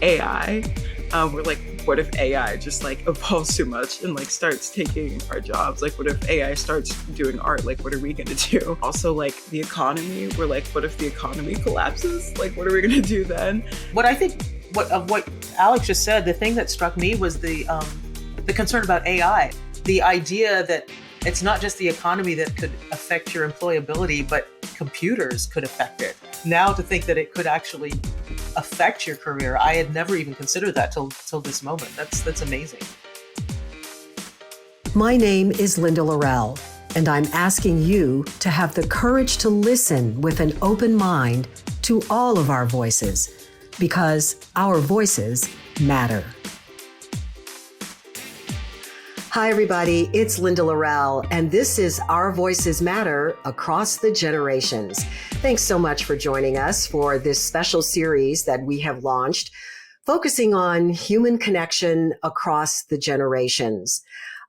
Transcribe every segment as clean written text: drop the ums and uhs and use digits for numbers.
AI. We're like, what if AI just like evolves too much and like starts taking our jobs? Like, what if AI starts doing art? Like, what are we gonna do? Also, like the economy, we're like, what if the economy collapses? Like, what are we gonna do then? What I think, what Alex just said, the thing that struck me was the concern about AI. The idea that it's not just the economy that could affect your employability, but computers could affect it. Now to think that it could actually affect your career, I had never even considered that till this moment. That's amazing. My name is Linda Lorelle, and I'm asking you to have the courage to listen with an open mind to all of our voices, because our voices matter. Hi, everybody. It's Linda Lorelle, and this is Our Voices Matter Across the Generations. Thanks so much for joining us for this special series that we have launched, focusing on human connection across the generations.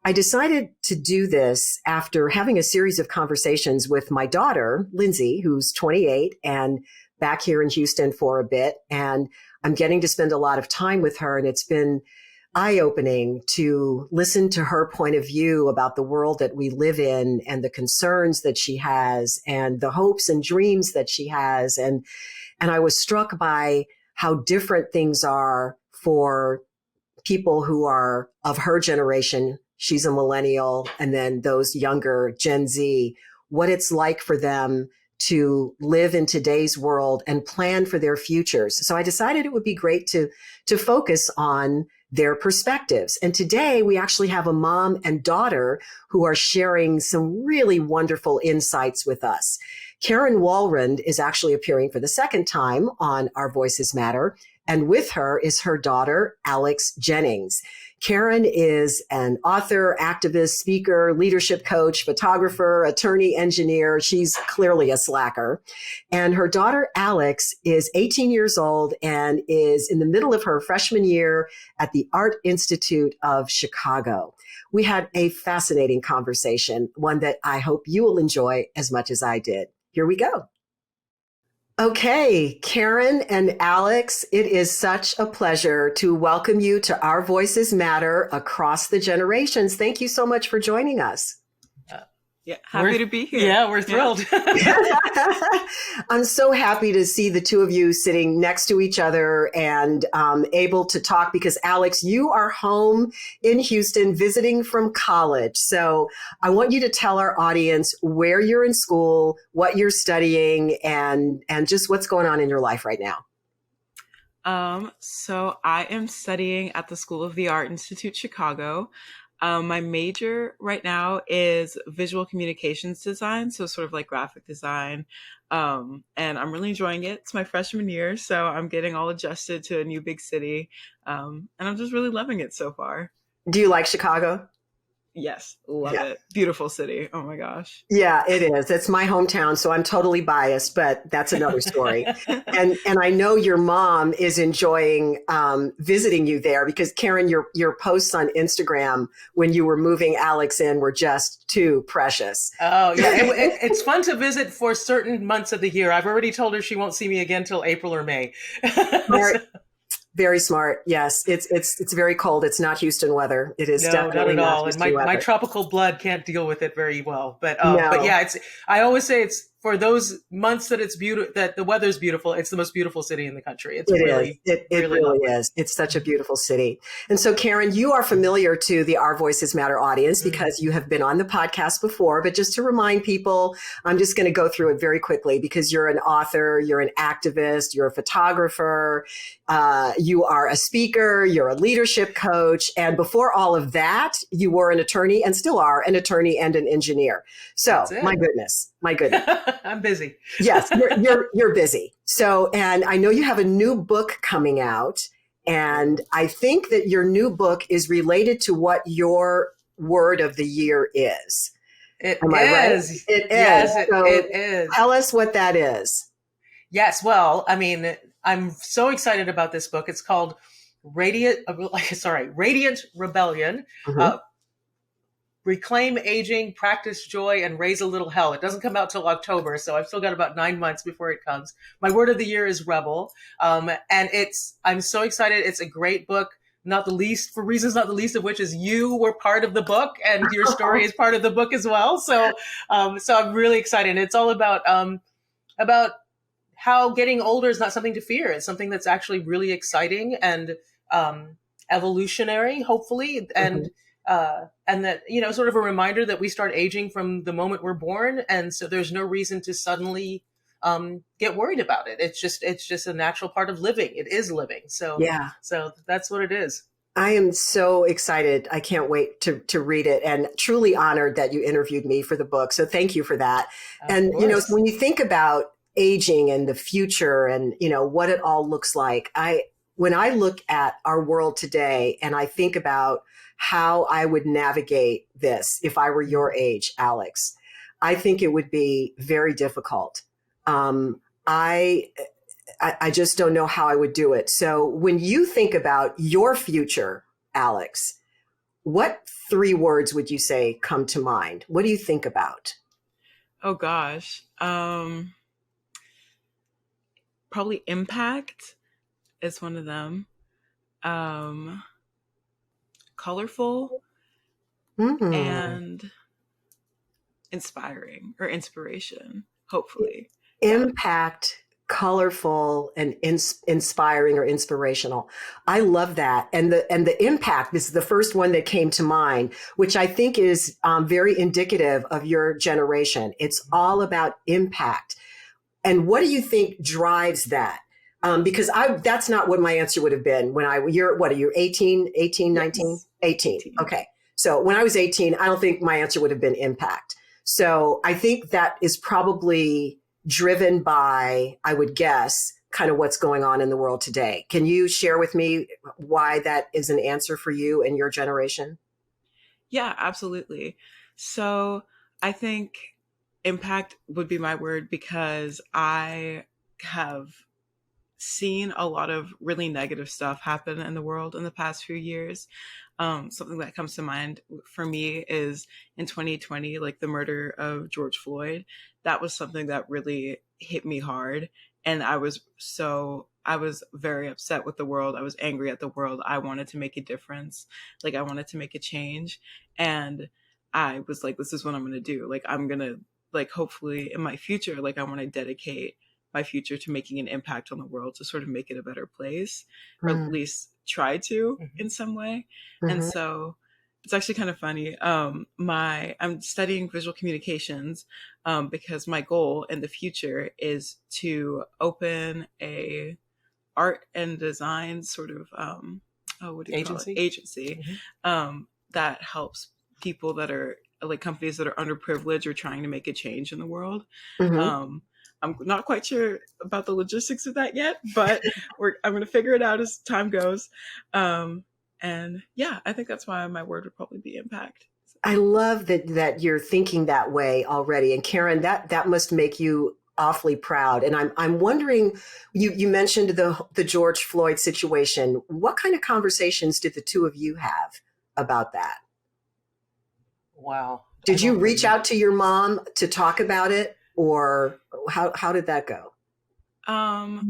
I decided to do this after having a series of conversations with my daughter, Lindsay, who's 28 and back here in Houston for a bit. And I'm getting to spend a lot of time with her, and it's been eye-opening to listen to her point of view about the world that we live in and the concerns that she has and the hopes and dreams that she has. And I was struck by how different things are for people who are of her generation. She's a millennial, and then those younger Gen Z, what it's like for them to live in today's world and plan for their futures. So I decided it would be great to focus on their perspectives. And today we actually have a mom and daughter who are sharing some really wonderful insights with us. Karen Walrond is actually appearing for the second time on Our Voices Matter. And with her is her daughter, Alex Jennings. Karen is an author, activist, speaker, leadership coach, photographer, attorney, engineer. She's clearly a slacker. And her daughter, Alex, is 18 years old and is in the middle of her freshman year at the Art Institute of Chicago. We had a fascinating conversation, one that I hope you will enjoy as much as I did. Here we go. Okay, Karen and Alex, it is such a pleasure to welcome you to Our Voices Matter Across the Generations. Thank you so much for joining us. Yeah, happy to be here. Yeah, we're thrilled. I'm so happy to see the two of you sitting next to each other and able to talk, because Alex, you are home in Houston visiting from college. So I want you to tell our audience where you're in school, what you're studying, and just what's going on in your life right now. So I am studying at the School of the Art Institute Chicago. My major right now is visual communications design, so sort of like graphic design. And I'm really enjoying it. It's my freshman year, so I'm getting all adjusted to a new big city. And I'm just really loving it so far. Do you like Chicago? Yes, love it. Beautiful city. Oh my gosh. Yeah, it is. It's my hometown, so I'm totally biased, but that's another story. and I know your mom is enjoying visiting you there, because Karen, your posts on Instagram when you were moving Alex in were just too precious. Oh yeah, it's fun to visit for certain months of the year. I've already told her she won't see me again till April or May. Very smart. Yes, it's very cold. It's not Houston weather. It is definitely not at all. Not and my tropical blood can't deal with it very well. But yeah, I always say it's for those months that it's beautiful, that the weather's beautiful. It's the most beautiful city in the country. It really is. It's such a beautiful city. And so, Karen, you are familiar to the Our Voices Matter audience because you have been on the podcast before. But just to remind people, I'm just going to go through it very quickly, because you're an author, you're an activist, you're a photographer, you are a speaker, you're a leadership coach. And before all of that, you were an attorney and still are an attorney and an engineer. So my goodness. I'm busy. Yes, you're busy. So, and I know you have a new book coming out, and I think that your new book is related to what your word of the year is. It Am is. I right? It is. Yes, So it is. Tell us what that is. Yes. Well, I mean, I'm so excited about this book. It's called Radiant Rebellion. Mm-hmm. Reclaim Aging, Practice Joy, and Raise a Little Hell. It doesn't come out till October, so I've still got about 9 months before it comes. My word of the year is rebel. And I'm so excited. It's a great book, not the least, for reasons not the least of which is you were part of the book and your story is part of the book as well. So I'm really excited. And it's all about how getting older is not something to fear. It's something that's actually really exciting and evolutionary, hopefully, and that, sort of a reminder that we start aging from the moment we're born, and so there's no reason to suddenly get worried about it. It's just a natural part of living. It is living. So that's what it is. I am so excited. I can't wait to read it, and truly honored that you interviewed me for the book. So thank you for that. And when you think about aging and the future and what it all looks like, when I look at our world today and I think about how I would navigate this if I were your age, Alex, I think it would be very difficult. I just don't know how I would do it. So when you think about your future, Alex, what 3 words would you say come to mind? What do you think about? Oh gosh. Probably impact is one of them. Colorful and inspiring, or inspiration, hopefully. Impact, colorful, and inspiring or inspirational. I love that. And the impact is the first one that came to mind, which I think is very indicative of your generation. It's all about impact. And what do you think drives that? Because that's not what my answer would have been when what are you, 18, 19? Yes. 18. Okay. So when I was 18, I don't think my answer would have been impact. So I think that is probably driven by, I would guess, kind of what's going on in the world today. Can you share with me why that is an answer for you and your generation? Yeah, absolutely. So I think impact would be my word, because I have seen a lot of really negative stuff happen in the world in the past few years. Something that comes to mind for me is in 2020, like the murder of George Floyd. That was something that really hit me hard. And I was very upset with the world. I was angry at the world. I wanted to make a difference. Like, I wanted to make a change. And I was like, this is what I'm going to do. Like, I'm going to, like, hopefully in my future, like, I want to dedicate my future to making an impact on the world, to sort of make it a better place, or at least try to in some way. And so it's actually kind of funny. I'm studying visual communications because my goal in the future is to open a art and design sort of agency that helps people that are like companies that are underprivileged or trying to make a change in the world. I'm not quite sure about the logistics of that yet, but I'm going to figure it out as time goes. And yeah, I think that's why my word would probably be impact. I love that you're thinking that way already. And Karen, that must make you awfully proud. And I'm wondering, you mentioned the George Floyd situation. What kind of conversations did the two of you have about that? Wow. Did you reach out to your mom to talk about it? Or how did that go? I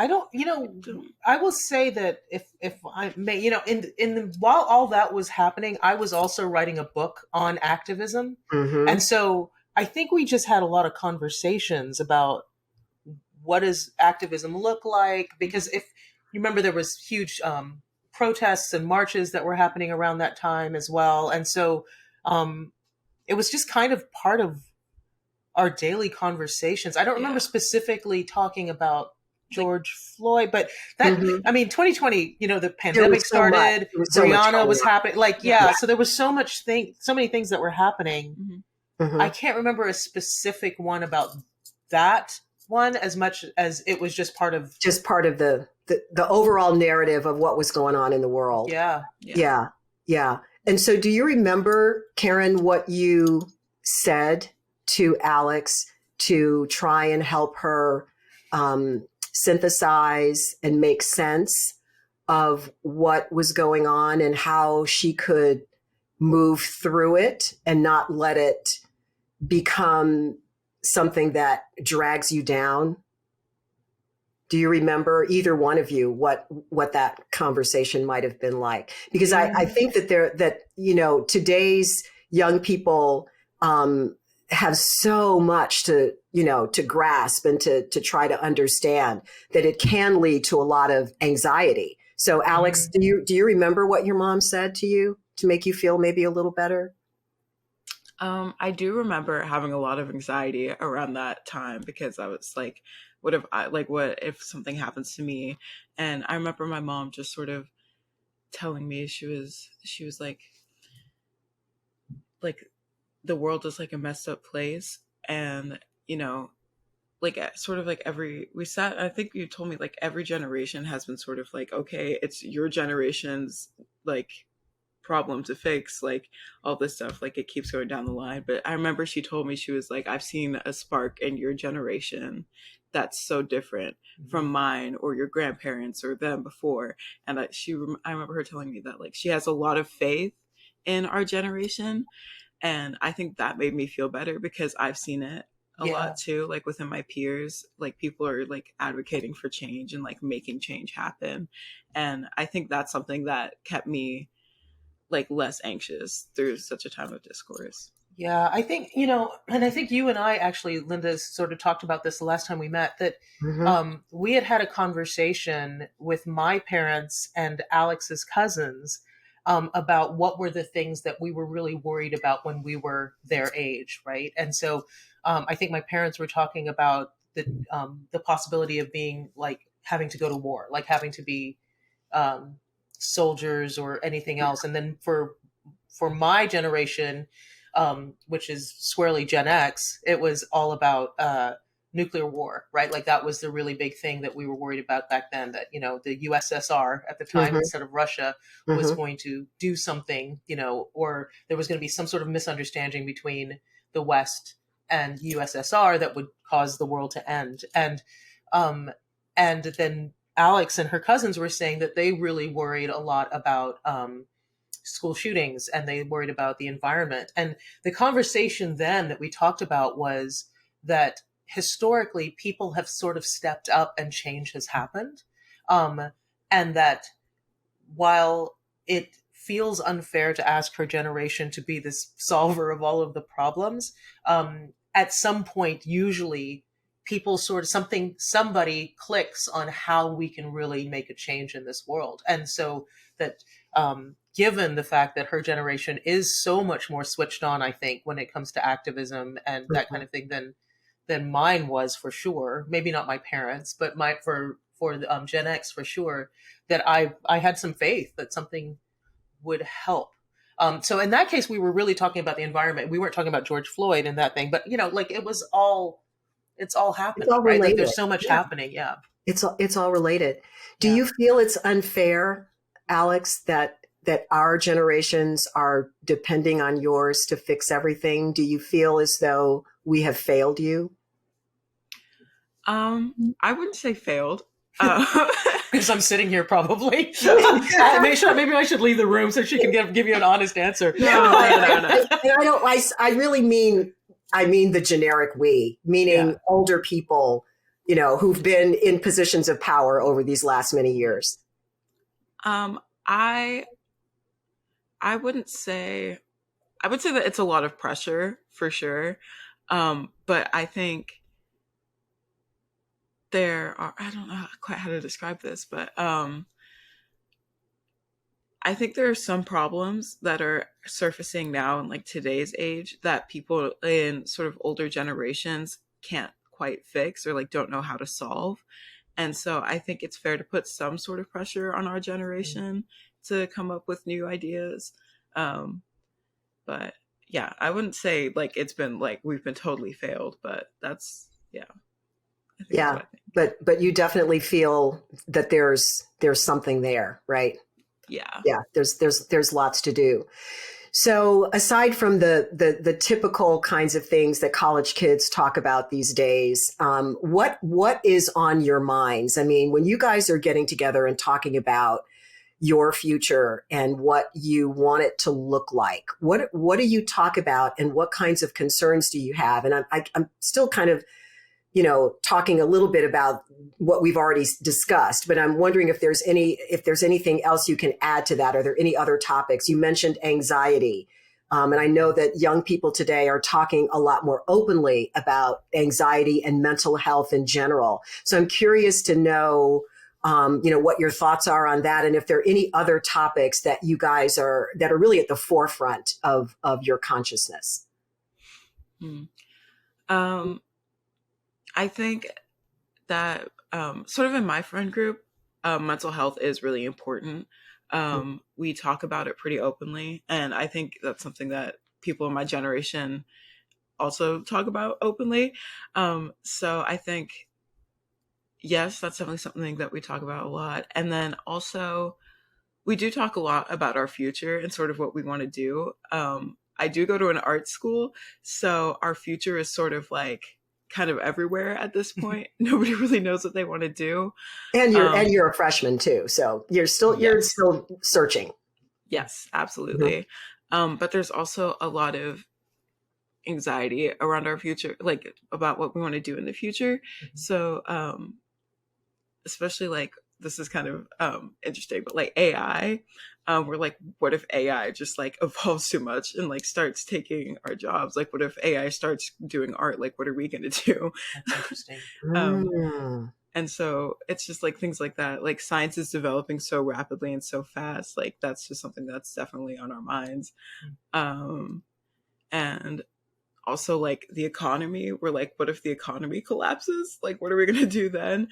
don't, I will say that if I may, while all that was happening, I was also writing a book on activism. And so I think we just had a lot of conversations about what does activism look like? Because if you remember, there was huge protests and marches that were happening around that time as well. And so, it was just kind of part of our daily conversations. I don't remember specifically talking about George Floyd, but that, 2020, the pandemic started, Rihanna was happening. So there was so many things that were happening. I can't remember a specific one about that one as much as it was just part of the overall narrative of what was going on in the world. Yeah. And so do you remember, Karen, what you said to Alex to try and help her synthesize and make sense of what was going on and how she could move through it and not let it become something that drags you down? Do you remember, either one of you, what that conversation might have been like? Because I think that today's young people have so much to grasp and to try to understand, that it can lead to a lot of anxiety. So Alex, do you remember what your mom said to you to make you feel maybe a little better? I do remember having a lot of anxiety around that time, because I was like, what if something happens to me? And I remember my mom just sort of telling me, she was like the world is like a messed up place. And, sort of like I think you told me, like, every generation has been sort of like, okay, it's your generation's like problem to fix, like all this stuff, like it keeps going down the line. But I remember she told me, she was like, I've seen a spark in your generation that's so different from mine or your grandparents or them before. And I remember her telling me that, like, she has a lot of faith in our generation. And I think that made me feel better, because I've seen it a lot too, like within my peers, like people are like advocating for change and like making change happen. And I think that's something that kept me like less anxious through such a time of discourse. Yeah, I think, and I think you and I actually, Linda, sort of talked about this the last time we met, that we had a conversation with my parents and Alex's cousins about what were the things that we were really worried about when we were their age, right? And so I think my parents were talking about the possibility of being like having to go to war, like having to be soldiers or anything else. And then for my generation, which is squarely Gen X, it was all about nuclear war, right? Like that was the really big thing that we were worried about back then, that, the USSR at the time, instead of Russia, was going to do something, or there was going to be some sort of misunderstanding between the West and USSR that would cause the world to end. And then Alex and her cousins were saying that they really worried a lot about school shootings, and they worried about the environment. And the conversation then that we talked about was that historically people have sort of stepped up and change has happened. And that while it feels unfair to ask her generation to be this solver of all of the problems, at some point, usually people sort of somebody clicks on how we can really make a change in this world. And so that, given the fact that her generation is so much more switched on, I think, when it comes to activism and that kind of thing than mine was, for sure. Maybe not my parents, but for Gen X, for sure, that I had some faith that something would help. So in that case, we were really talking about the environment. We weren't talking about George Floyd and that thing, but like it's all happening, it's all right? related. Like there's so much happening. Yeah. It's all related. Do you feel it's unfair, Alex, that our generations are depending on yours to fix everything? Do you feel as though we have failed you? I wouldn't say failed. Because I'm sitting here, probably. Maybe I should leave the room so she can give you an honest answer. No. I really mean the generic we, meaning older people, who've been in positions of power over these last many years. I would say that it's a lot of pressure, for sure. But I think I don't know quite how to describe this, but I think there are some problems that are surfacing now in like today's age that people in sort of older generations can't quite fix or like don't know how to solve. And so I think it's fair to put some sort of pressure on our generation to come up with new ideas. But yeah, I wouldn't say like it's been like we've been totally failed, but that's yeah. But you definitely feel that there's something there, right? Yeah. Yeah. There's lots to do. So aside from the typical kinds of things that college kids talk about these days, what is on your minds? I mean, when you guys are getting together and talking about, your future and what you want it to look like, what do you talk about and what kinds of concerns do you have? And I'm still kind of, talking a little bit about what we've already discussed, but I'm wondering if there's anything else you can add to that. Are there any other topics? You mentioned anxiety. And I know that young people today are talking a lot more openly about anxiety and mental health in general. So I'm curious to know, what your thoughts are on that, and if there are any other topics that you guys are really at the forefront of your consciousness. I think that sort of in my friend group, mental health is really important. We talk about it pretty openly, and I think that's something that people in my generation also talk about openly. So I think, yes, that's definitely something that we talk about a lot. And then also, we do talk a lot about our future and sort of what we want to do. I do go to an art school, so our future is sort of like kind of everywhere at this point. Nobody really knows what they want to do. And you're a freshman too, so you're still searching. Yes, absolutely. But there's also a lot of anxiety around our future, like about what we want to do in the future. So especially like, this is kind of interesting, but like AI, we're like, what if AI just like evolves too much and like starts taking our jobs? Like, what if AI starts doing art? Like, what are we going to do? That's interesting. And so it's just like things like that. Like, science is developing so rapidly and so fast. Like, that's just something that's definitely on our minds. And also like the economy, we're like, what if the economy collapses? Like, what are we going to do then?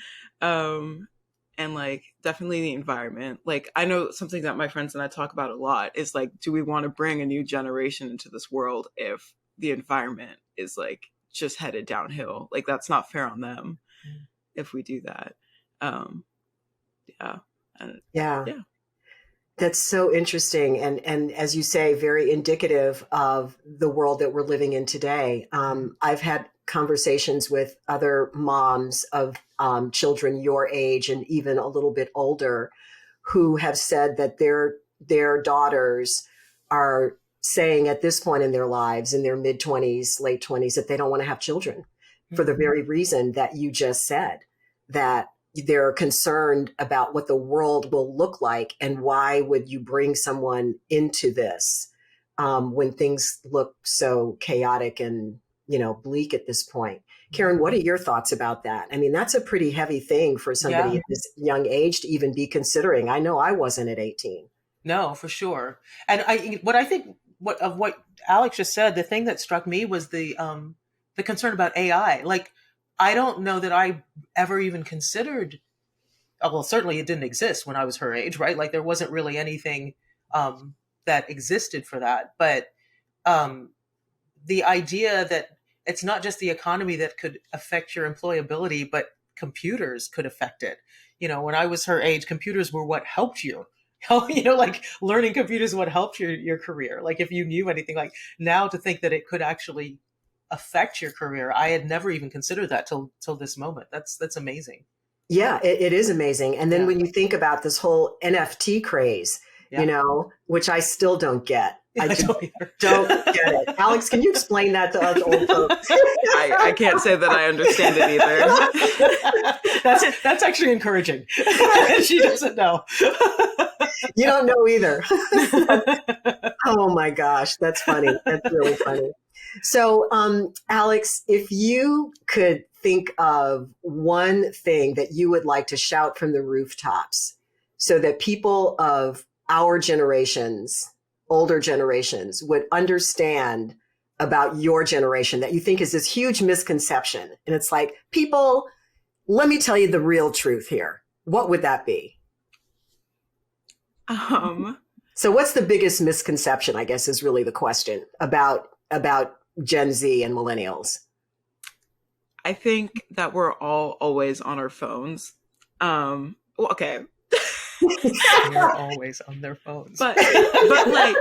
And like, definitely the environment. Like, I know something that my friends and I talk about a lot is like, do we want to bring a new generation into this world if the environment is like just headed downhill? Like, that's not fair on them if we do that. Yeah. That's so interesting. And as you say, very indicative of the world that we're living in today. I've had conversations with other moms of children your age and even a little bit older who have said that their daughters are saying at this point in their lives, in their mid-20s, late 20s, that they don't want to have children for the very reason that you just said, that they're concerned about what the world will look like, and why would you bring someone into this when things look so chaotic and bleak at this point. Karen, what are your thoughts about that? I mean, that's a pretty heavy thing for somebody at this young age to even be considering. I know I wasn't at 18. No, for sure. And what Alex just said, the thing that struck me was the concern about AI. Like, I don't know that I ever even considered, well, certainly it didn't exist when I was her age, right? Like, there wasn't really anything that existed for that. But the idea that it's not just the economy that could affect your employability, but computers could affect it. When I was her age, computers were what helped you. Like, learning computers what helped your career. Like, if you knew anything, like, now to think that it could actually affect your career, I had never even considered that till this moment. That's amazing. Yeah, it is amazing. And then when you think about this whole NFT craze, which I still don't get. I don't get it. Alex, can you explain that to us old folks? I can't say that I understand it either. That's actually encouraging. She doesn't know. You don't know either. Oh my gosh, that's funny. That's really funny. So, Alex, if you could think of one thing that you would like to shout from the rooftops so that people of our generations, older generations, would understand about your generation that you think is this huge misconception. And it's like, people, let me tell you the real truth here. What would that be? So what's the biggest misconception, I guess, is really the question about Gen Z and millennials? I think that we're all always on our phones. Well, okay. They're always on their phones. But like,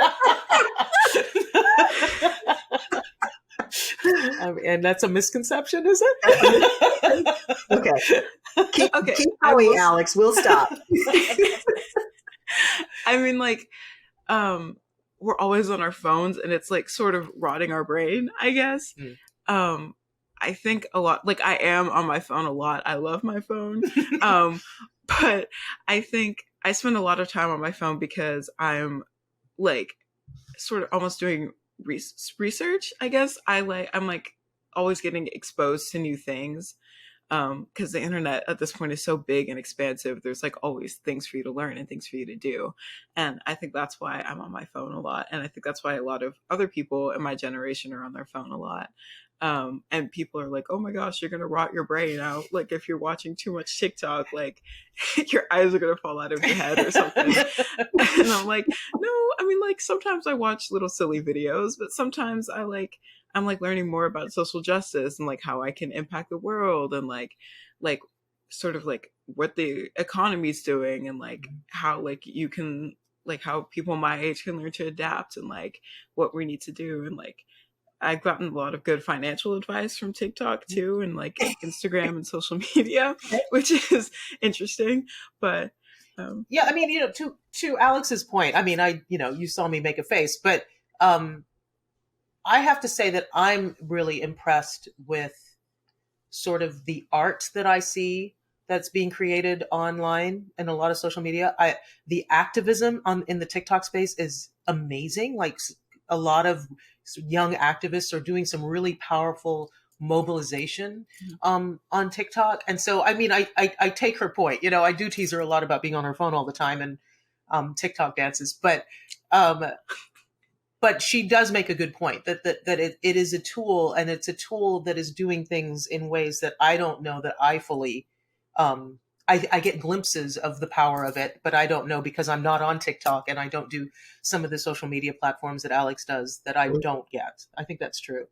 and that's a misconception, is it? Okay. Keep going, Alex. We'll stop. I mean, like, we're always on our phones, and it's like sort of rotting our brain, I guess. Mm. I think a lot, like I am on my phone a lot. I love my phone. But I think I spend a lot of time on my phone because I'm like sort of almost doing research, I guess. I'm like always getting exposed to new things. Because the internet at this point is so big and expansive. There's like always things for you to learn and things for you to do. And I think that's why I'm on my phone a lot. And I think that's why a lot of other people in my generation are on their phone a lot. And people are like, oh my gosh, you're going to rot your brain out. Like if you're watching too much TikTok, like your eyes are going to fall out of your head or something. And I'm like, no, I mean, like sometimes I watch little silly videos, but sometimes I'm like learning more about social justice and like how I can impact the world and like sort of like what the economy's doing and like how like you can like how people my age can learn to adapt and like what we need to do. And like I've gotten a lot of good financial advice from TikTok too and like Instagram and social media, which is interesting. But yeah, I mean, to Alex's point, I mean, you saw me make a face, but I have to say that I'm really impressed with sort of the art that I see that's being created online and a lot of social media. The activism in the TikTok space is amazing. Like a lot of young activists are doing some really powerful mobilization on TikTok. And so, I mean, I take her point. I do tease her a lot about being on her phone all the time and TikTok dances, but she does make a good point that it is a tool, and it's a tool that is doing things in ways that I don't know that I fully, I get glimpses of the power of it, but I don't know because I'm not on TikTok and I don't do some of the social media platforms that Alex does that I don't get. I think that's true.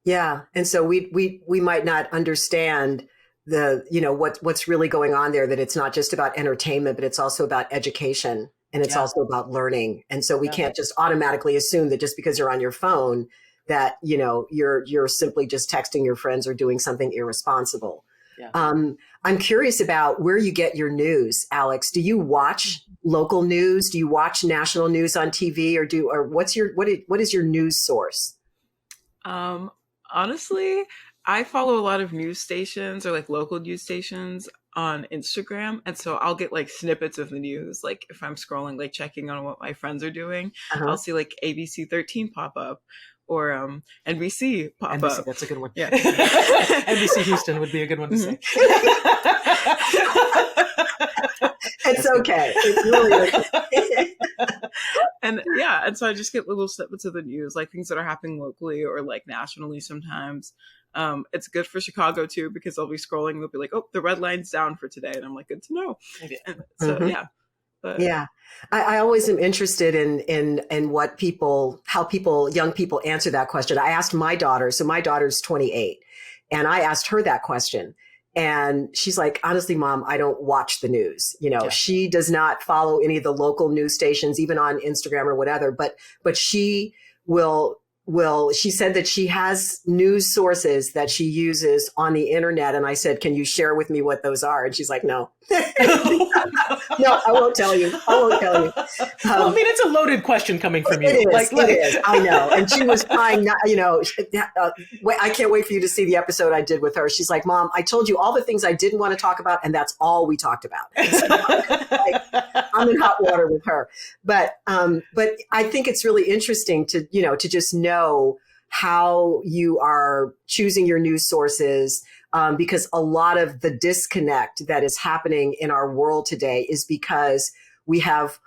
Yeah. And so we might not understand what's really going on there, that it's not just about entertainment, but it's also about education. And it's also about learning. And so we can't just automatically assume that just because you're on your phone that, you're simply just texting your friends or doing something irresponsible. Yeah. I'm curious about where you get your news, Alex. Do you watch local news? Do you watch national news on TV or what is your news source? Honestly, I follow a lot of news stations or like local news stations on Instagram. And so I'll get like snippets of the news. Like if I'm scrolling, like checking on what my friends are doing, I'll see like ABC 13 pop up or NBC pop up. That's a good one. Yeah. NBC Houston would be a good one to say. It's okay. It's really okay. And so I just get little snippets of the news, like things that are happening locally or like nationally sometimes. It's good for Chicago too, because I'll be scrolling, they'll be like, oh, the red line's down for today. And I'm like, good to know. And so, yeah. But, yeah. I always am interested in how young people answer that question. I asked my daughter, so my daughter's 28, and I asked her that question. And she's like, honestly, Mom, I don't watch the news. She does not follow any of the local news stations, even on Instagram or whatever, but she she said that she has news sources that she uses on the internet. And I said, can you share with me what those are? And she's like, no. No, I won't tell you. Well, I mean, it's a loaded question coming from you. It is. I know. And she was crying, I can't wait for you to see the episode I did with her. She's like, Mom, I told you all the things I didn't want to talk about, and that's all we talked about. So, I'm in hot water with her. But I think it's really interesting to just know how you are choosing your news sources, because a lot of the disconnect that is happening in our world today is because we have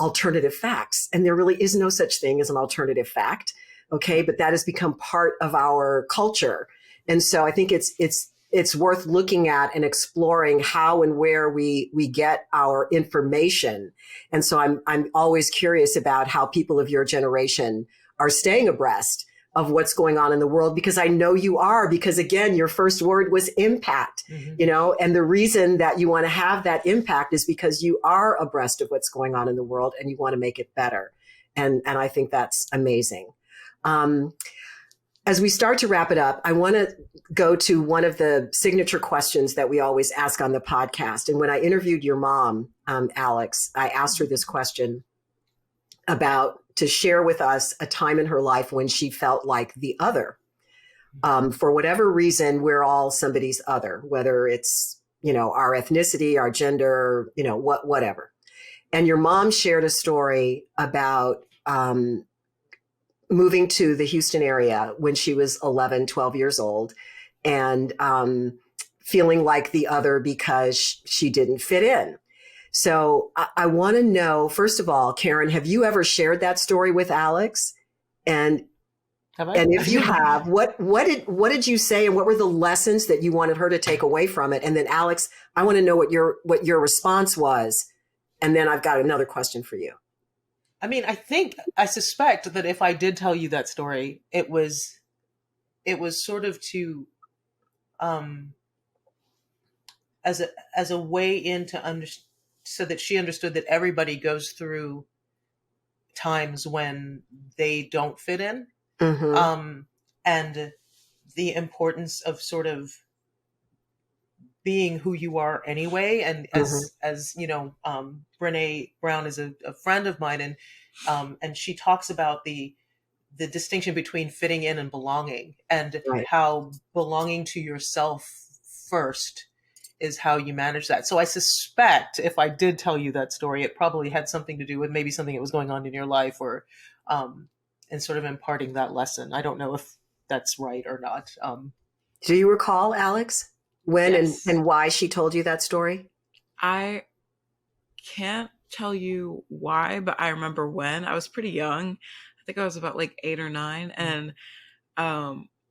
alternative facts, and there really is no such thing as an alternative fact. Okay. But that has become part of our culture. And so I think it's worth looking at and exploring how and where we get our information. And so I'm always curious about how people of your generation are staying abreast of what's going on in the world, because I know you are, because again, your first word was impact, and the reason that you want to have that impact is because you are abreast of what's going on in the world and you want to make it better. And I think that's amazing. As we start to wrap it up, I want to go to one of the signature questions that we always ask on the podcast. And when I interviewed your mom, Alex, I asked her this question about to share with us a time in her life when she felt like the other. For whatever reason, we're all somebody's other, whether it's, our ethnicity, our gender, whatever. And your mom shared a story about moving to the Houston area when she was 11, 12 years old, and feeling like the other because she didn't fit in. So I want to know, first of all, Karen, have you ever shared that story with Alex? And Have I? and if you have, what did you say, and what were the lessons that you wanted her to take away from it? And then Alex, I want to know what your response was, and then I've got another question for you. I mean, I suspect that if I did tell you that story, it was sort of to, as a way into so that she understood that everybody goes through times when they don't fit in, Mm-hmm. and the importance of sort of being who you are anyway. And as Brene Brown is a friend of mine, and she talks about the distinction between fitting in and belonging, and Right. how belonging to yourself first is how you manage that. So I suspect if I did tell you that story, it probably had something to do with maybe something that was going on in your life, or and sort of imparting that lesson. I don't know if that's right or not. Do you recall, Alex, when Yes. and why she told you that story? I can't tell you why, but I remember when. I was pretty young. I think I was about like 8 or 9, and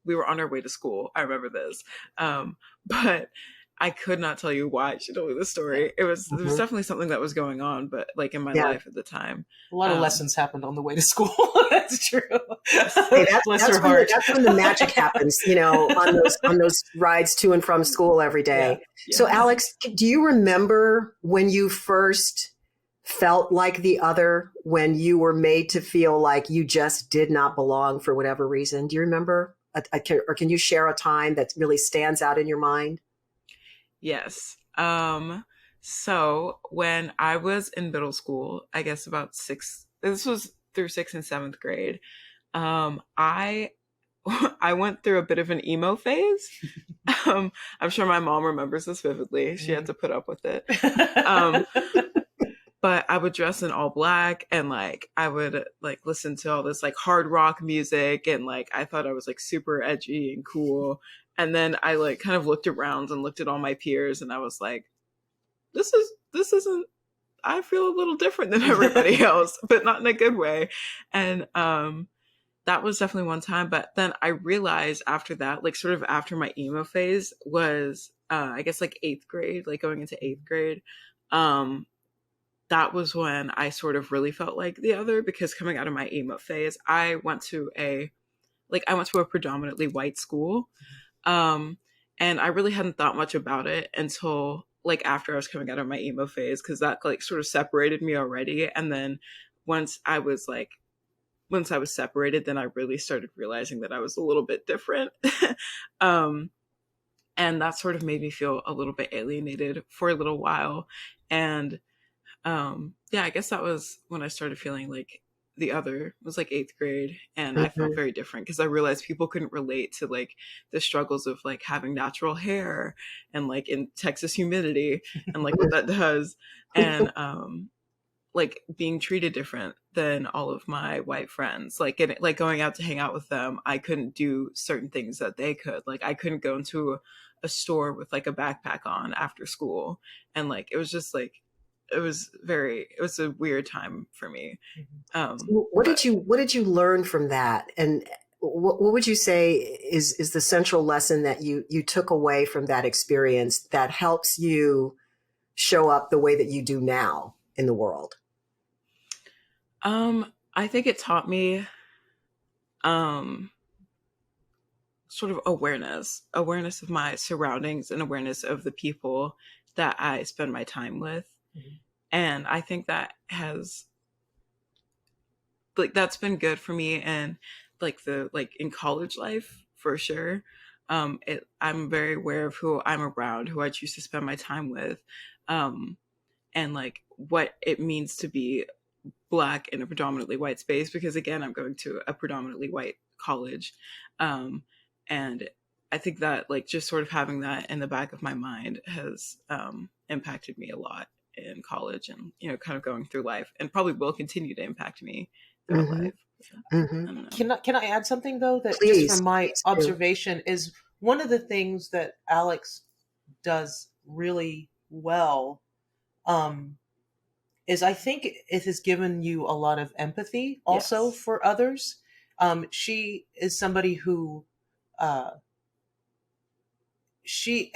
we were on our way to school. I remember this. But I could not tell you why she told me the story. There was definitely something that was going on, but like in my Yeah. life at the time. A lot of lessons happened on the way to school. That's true. Hey, Bless her heart. that's when the magic happens, on those rides to and from school every day. Yeah. So, Alex, do you remember when you first felt like the other, when you were made to feel like you just did not belong for whatever reason? Do you remember, or can you share a time that really stands out in your mind? Yes. So when I was in middle school, I guess about this was through 6th and 7th grade. I went through a bit of an emo phase. I'm sure my mom remembers this vividly. She had to put up with it. But I would dress in all black, and like I would like listen to all this like hard rock music, and like I thought I was like super edgy and cool. And then I like kind of looked around and looked at all my peers, and I was like, this isn't, I feel a little different than everybody else, but not in a good way. And that was definitely one time. But then I realized after that, like sort of after my emo phase was I guess like 8th grade, like going into 8th grade. That was when I sort of really felt like the other, because coming out of my emo phase, I went to a predominantly white school. And I really hadn't thought much about it until like after I was coming out of my emo phase, because that like sort of separated me already. And then once I was separated, then I really started realizing that I was a little bit different. And that sort of made me feel a little bit alienated for a little while. And yeah, I guess that was when I started feeling like the other. It was like 8th grade, and I felt very different because I realized people couldn't relate to like the struggles of like having natural hair and like in Texas humidity and like what that does, and like being treated different than all of my white friends. Like going out to hang out with them, I couldn't do certain things that they could. Like I couldn't go into a store with like a backpack on after school, and like it was just like it was a weird time for me. What did you learn from that? And what would you say is the central lesson that you took away from that experience that helps you show up the way that you do now in the world? I think it taught me sort of awareness of my surroundings and awareness of the people that I spend my time with. And I think that has like that's been good for me in like the like in college life for sure. I'm very aware of who I'm around, who I choose to spend my time with, and like what it means to be Black in a predominantly white space, because again, I'm going to a predominantly white college. And I think that like just sort of having that in the back of my mind has impacted me a lot in college, and kind of going through life, and probably will continue to impact me throughout Mm-hmm. life. Mm-hmm. I don't know. Can I add something though, that just Please, from my please do. observation is one of the things that Alex does really well, um, is I think it has given you a lot of empathy also Yes. for others. She is somebody who uh, she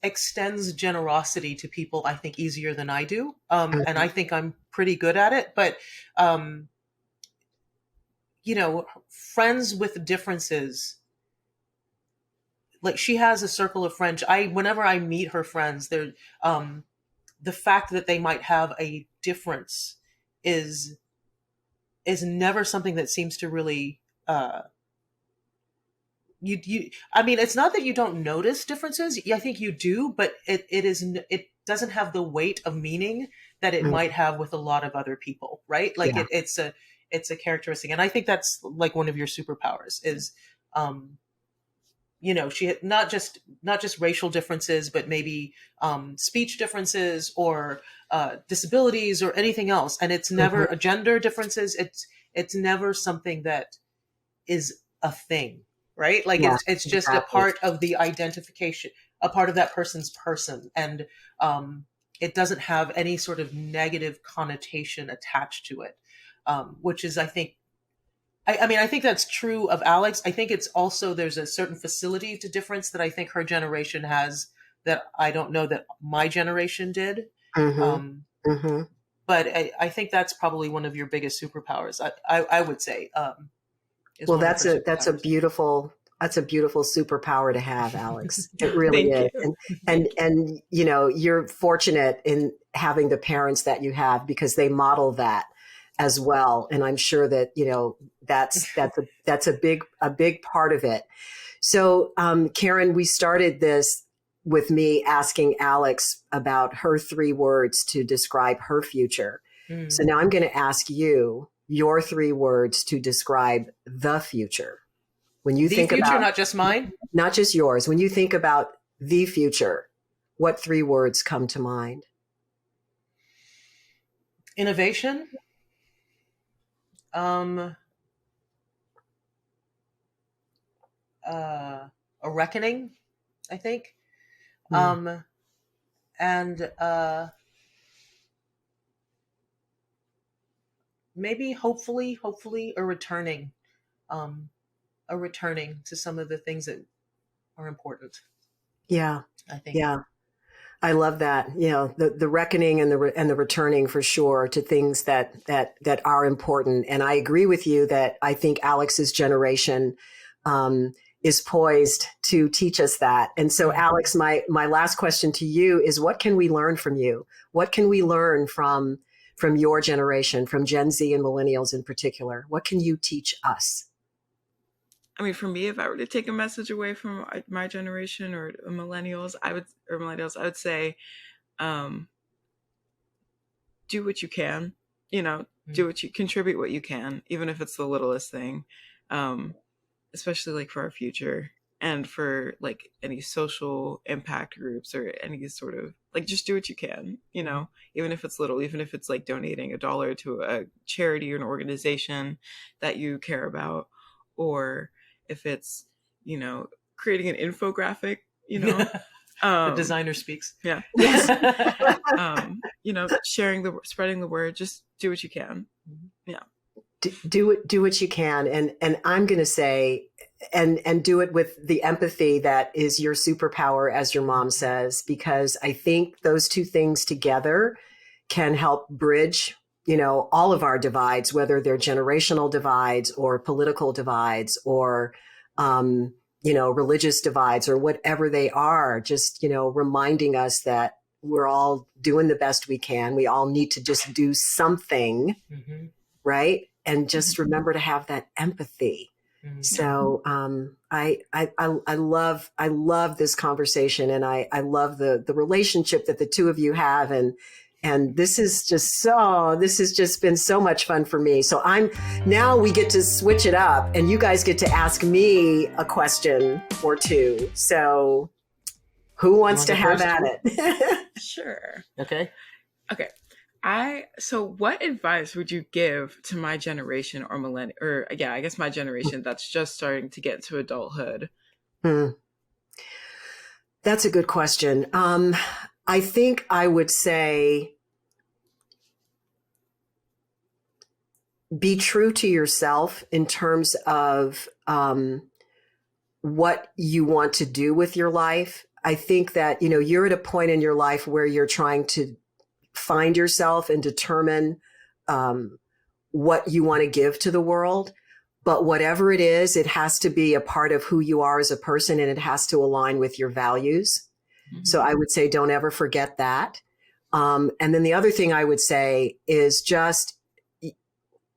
extends generosity to people, I think, easier than I do, and I think I'm pretty good at it. But um, friends with differences, like she has a circle of friends. Whenever I meet her friends, um, the fact that they might have a difference is never something that seems to really you I mean, it's not that you don't notice differences. I think you do, but it doesn't have the weight of meaning that it Mm-hmm. might have with a lot of other people, right? Like Yeah. it's a characteristic, and I think that's like one of your superpowers is um she had not just racial differences, but maybe speech differences or disabilities or anything else, and it's Mm-hmm. never a gender differences. It's never something that is a thing, right? Like Yeah, it's just a exactly. part of the identification, a part of that person's person, and um, it doesn't have any sort of negative connotation attached to it, which is, I think, I mean, I think that's true of Alex. I think it's also, there's a certain facility to difference that I think her generation has that I don't know that my generation did. Mm-hmm. Um, Mm-hmm. but I think that's probably one of your biggest superpowers. I would say is Well, one of her that's a superpowers. beautiful superpower to have, Alex. It really Thank is. you. Thank you. And you're fortunate in having the parents that you have, because they model that as well. And I'm sure that, that's a big part of it. So, Karen, we started this with me asking Alex about her 3 words to describe her future. So Mm. now I'm going to ask you your 3 words to describe the future. When you The think future, about, not just mine. not just yours, when you think about the future, what 3 words come to mind? Innovation, um, a reckoning, I think, Mm. and maybe hopefully um, a returning to some of the things that are important. Yeah. I think. Yeah. I love that. The reckoning and the returning, for sure, to things that are important. And I agree with you that I think Alex's generation um, is poised to teach us that. And so, Mm. Alex, my last question to you is: what can we learn from you? What can we learn from your generation, from Gen Z and millennials in particular? What can you teach us? I mean, for me, if I were to take a message away from my generation or millennials, I would say, um, do what you can. Mm. Do what you contribute what you can, even if it's the littlest thing. Um, Especially like for our future and for like any social impact groups or any sort of like, just do what you can. Even if it's little, even if it's like donating $1 to a charity or an organization that you care about, or if it's you know creating an infographic. The um designer speaks. yeah. Yes. Spreading the word. Just do what you can. Yeah. Do what you can, and I'm going to say, and do it with the empathy that is your superpower, as your mom says, because I think those 2 things together can help bridge all of our divides, whether they're generational divides or political divides or religious divides or whatever they are. Just reminding us that we're all doing the best we can. We all need to just do something, Mm-hmm. right? And just remember to have that empathy So I love this conversation, and I love the relationship that the two of you have, and this has just been so much fun for me. So now we get to switch it up, and you guys get to ask me a question or two. So who wants to have at it? Sure. Okay. Okay. So what advice would you give to my generation or I guess my generation that's just starting to get into adulthood? That's a good question. I think I would say be true to yourself in terms of what you want to do with your life. I think that, you're at a point in your life where you're trying to find yourself and determine what you want to give to the world. But whatever it is, it has to be a part of who you are as a person, and it has to align with your values. Mm-hmm. So I would say don't ever forget that. And then the other thing I would say is just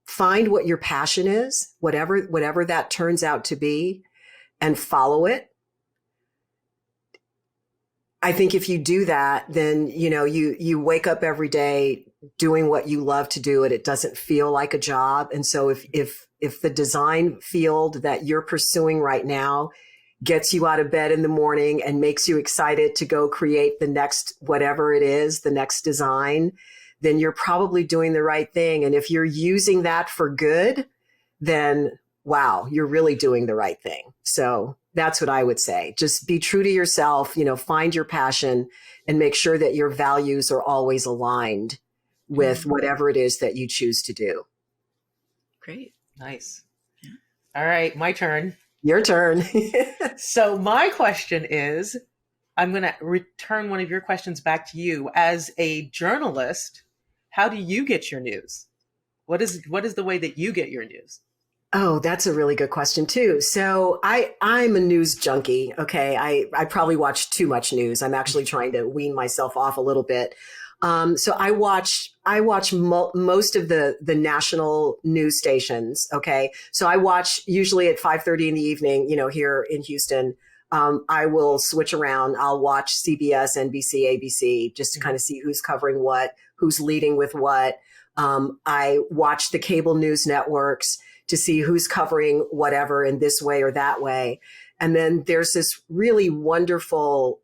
find what your passion is, whatever that turns out to be, and follow it. I think if you do that, then, you wake up every day doing what you love to do, and it doesn't feel like a job. And so if the design field that you're pursuing right now gets you out of bed in the morning and makes you excited to go create the next, whatever it is, the next design, then you're probably doing the right thing. And if you're using that for good, then wow, you're really doing the right thing. So that's what I would say. Just be true to yourself, find your passion, and make sure that your values are always aligned with whatever it is that you choose to do. Great. Nice. Yeah. All right, my turn. Your turn. So my question is, I'm going to return one of your questions back to you. As a journalist, how do you get your news? What is the way that you get your news? Oh, that's a really good question too. So I'm a news junkie. Okay. I probably watch too much news. I'm actually trying to wean myself off a little bit. So I watch most of the national news stations. Okay. So I watch usually at 5:30 in the evening, here in Houston. I will switch around. I'll watch CBS, NBC, ABC, just to kind of see who's covering what, who's leading with what. I watch the cable news networks to see who's covering whatever in this way or that way. And then there's this really wonderful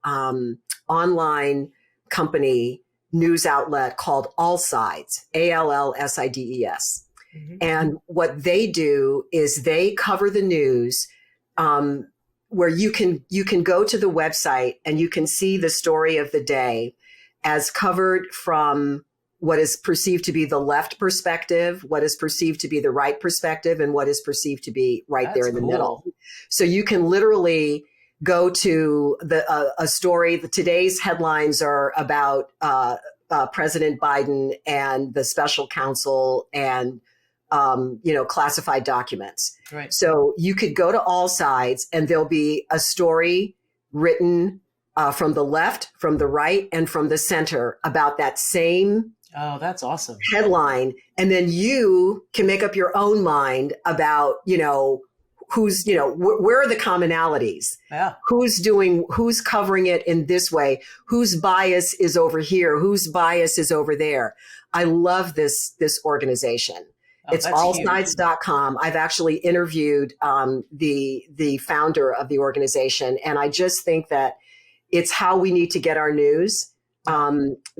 online company news outlet called All Sides, ALLSIDES. Mm-hmm. And what they do is they cover the news where you can go to the website and you can see the story of the day as covered from what is perceived to be the left perspective, what is perceived to be the right perspective, and what is perceived to be there in the middle. So you can literally go to a story. Today's headlines are about President Biden and the special counsel and classified documents. Right. So you could go to All Sides, and there'll be a story written from the left, from the right, and from the center about that same. Oh, that's awesome. Headline. And then you can make up your own mind about, who's, where are the commonalities? Yeah. Who's covering it in this way? Whose bias is over here? Whose bias is over there? I love this organization. It's allsides.com. I've actually interviewed the founder of the organization. And I just think that it's how we need to get our news.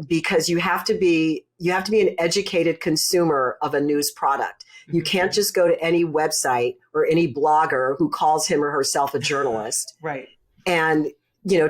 Because you have to be an educated consumer of a news product. You can't just go to any website or any blogger who calls him or herself a journalist, right? And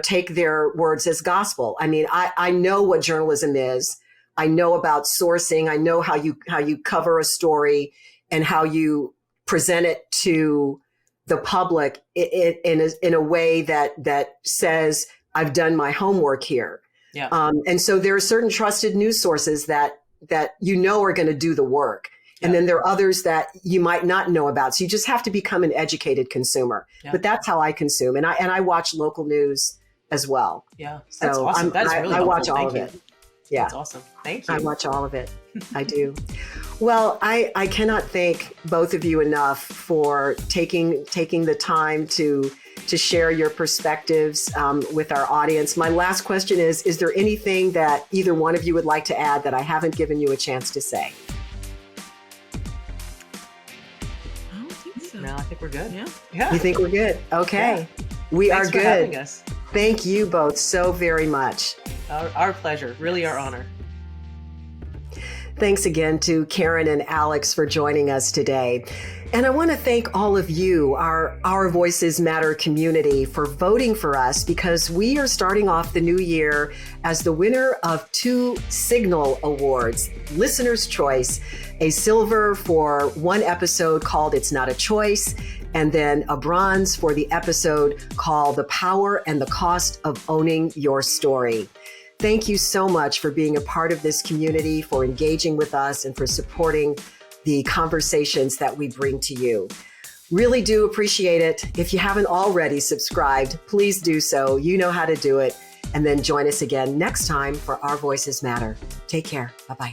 take their words as gospel. I mean, I know what journalism is. I know about sourcing. I know how you cover a story and how you present it to the public in a way that says, I've done my homework here. Yeah. And so there are certain trusted news sources that are going to do the work. And then there are others that you might not know about. So you just have to become an educated consumer. Yeah. But that's how I consume. And I watch local news as well. Yeah. That's awesome. That's really I watch helpful. all of it. Yeah. That's awesome. Thank you. I watch all of it. I do. Well, I cannot thank both of you enough for taking the time to share your perspectives with our audience. My last question is there anything that either one of you would like to add that I haven't given you a chance to say? I don't think so. No, I think we're good. Yeah. You think we're good? Okay. Yeah. We Thanks are for good. having us. Thank you both so very much. Our pleasure. Really our honor. Thanks again to Karen and Alex for joining us today. And I want to thank all of you, our Voices Matter community, for voting for us, because we are starting off the new year as the winner of 2 Signal Awards, Listener's Choice, a silver for one episode called It's Not a Choice, and then a bronze for the episode called The Power and the Cost of Owning Your Story. Thank you so much for being a part of this community, for engaging with us, and for supporting the conversations that we bring to you. Really do appreciate it. If you haven't already subscribed, please do so. You know how to do it. And then join us again next time for Our Voices Matter. Take care. Bye-bye.